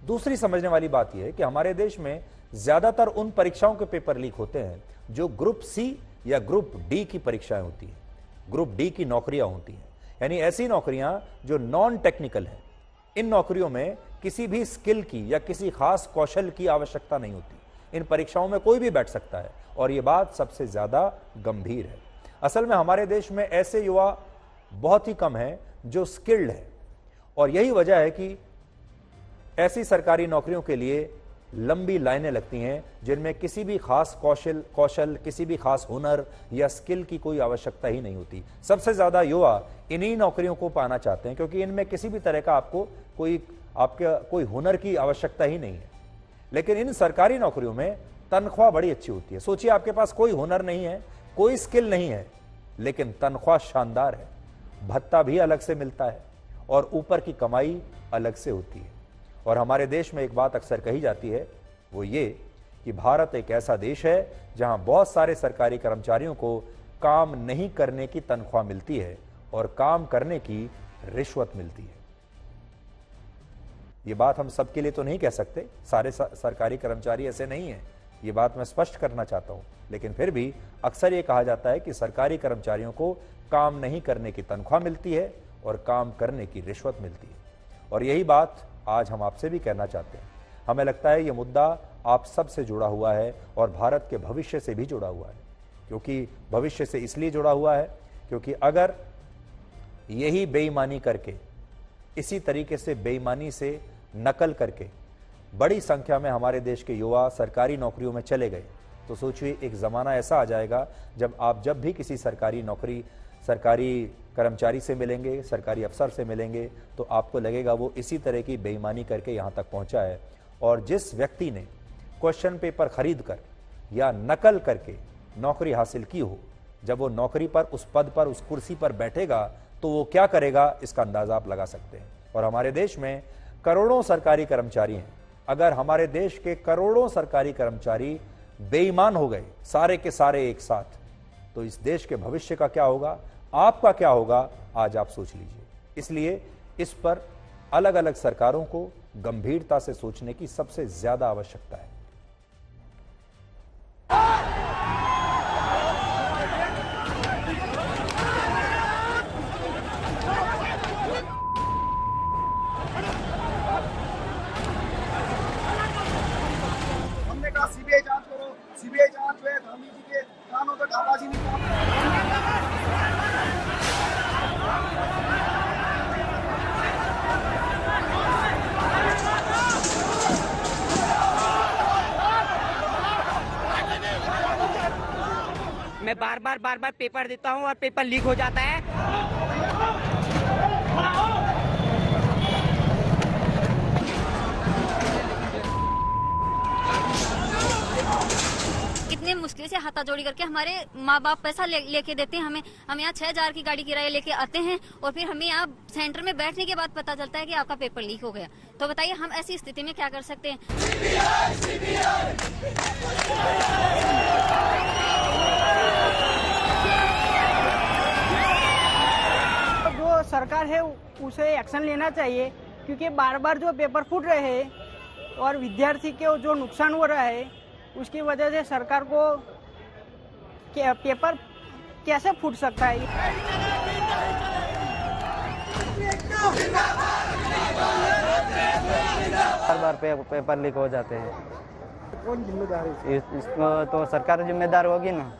दूसरी समझने वाली बात यह है कि हमारे देश में ज्यादातर उन परीक्षाओं के पेपर लीक होते हैं जो ग्रुप सी या ग्रुप डी की परीक्षाएं होती हैं, ग्रुप डी की नौकरियां होती हैं, यानी ऐसी नौकरियां जो नॉन टेक्निकल हैं। इन नौकरियों में किसी भी स्किल की या किसी खास कौशल की आवश्यकता नहीं होती। इन परीक्षाओं में कोई भी बैठ सकता है और यह बात सबसे ज्यादा गंभीर है। असल में हमारे देश में ऐसे युवा बहुत ही कम हैं जो स्किल्ड है और यही वजह है कि ऐसी सरकारी नौकरियों के लिए लंबी लाइनें लगती हैं जिनमें किसी भी खास कौशल किसी भी खास हुनर या स्किल की कोई आवश्यकता ही नहीं होती। सबसे ज्यादा युवा इन्हीं नौकरियों को पाना चाहते हैं क्योंकि इनमें किसी भी तरह का आपको कोई हुनर की आवश्यकता ही नहीं है। लेकिन इन सरकारी नौकरियों में तनख्वाह बड़ी अच्छी होती है। सोचिए, आपके पास कोई हुनर नहीं है, कोई स्किल नहीं है, लेकिन तनख्वाह शानदार है, भत्ता भी अलग से मिलता है और ऊपर की कमाई अलग से होती है। और हमारे देश में एक बात अक्सर कही जाती है, वो ये कि भारत एक ऐसा देश है जहां बहुत सारे सरकारी कर्मचारियों को काम नहीं करने की तनख्वाह मिलती है और काम करने की रिश्वत मिलती है। ये बात हम सबके लिए तो नहीं कह सकते, सारे सरकारी कर्मचारी ऐसे नहीं हैं, ये बात मैं स्पष्ट करना चाहता हूं, लेकिन फिर भी अक्सर ये कहा जाता है कि सरकारी कर्मचारियों को काम नहीं करने की तनख्वाह मिलती है और काम करने की रिश्वत मिलती है। और यही बात आज हम आपसे भी कहना चाहते हैं। हमें लगता है यह मुद्दा आप सब से जुड़ा हुआ है और भारत के भविष्य से भी जुड़ा हुआ है। क्योंकि भविष्य से इसलिए जुड़ा हुआ है क्योंकि अगर यही बेईमानी करके, इसी तरीके से बेईमानी से नकल करके बड़ी संख्या में हमारे देश के युवा सरकारी नौकरियों में चले गए, तो सोचिए एक ज़माना ऐसा आ जाएगा जब भी किसी सरकारी कर्मचारी से मिलेंगे, सरकारी अफसर से मिलेंगे, तो आपको लगेगा वो इसी तरह की बेईमानी करके यहाँ तक पहुँचा है। और जिस व्यक्ति ने क्वेश्चन पेपर खरीद कर या नकल करके नौकरी हासिल की हो, जब वो नौकरी पर, उस पद पर, उस कुर्सी पर बैठेगा तो वो क्या करेगा, इसका अंदाजा आप लगा सकते हैं। और हमारे देश में करोड़ों सरकारी कर्मचारी हैं। अगर हमारे देश के करोड़ों सरकारी कर्मचारी बेईमान हो गए, सारे के सारे एक साथ, तो इस देश के भविष्य का क्या होगा, आपका क्या होगा, आज आप सोच लीजिए। इसलिए इस पर अलग अलग सरकारों को गंभीरता से सोचने की सबसे ज्यादा आवश्यकता है। हमने कहा सीबीआई जांच करो, सीबीआई जांच हुए, गांधी जी के कानों तक आवाज ही नहीं मैं बार बार पेपर देता हूँ और पेपर लीक हो जाता है। कितने मुश्किल से हाथाजोड़ी करके हमारे माँ बाप पैसा लेके देते हैं हमें। हम यहाँ 6,000 की गाड़ी किराया लेके आते हैं और फिर हमें यहाँ सेंटर में बैठने के बाद पता चलता है कि आपका पेपर लीक हो गया। तो बताइए हम ऐसी स्थिति में क्या कर सकते हैं। जो सरकार है उसे एक्शन लेना चाहिए क्योंकि बार बार जो पेपर फूट रहे हैं और विद्यार्थी के जो नुकसान हो रहा है उसकी वजह से सरकार को पेपर कैसे फूट सकता है। बार पेपर लीक हो जाते हैं। कौन जिम्मेदार है? इसको तो सरकार जिम्मेदार होगी ना।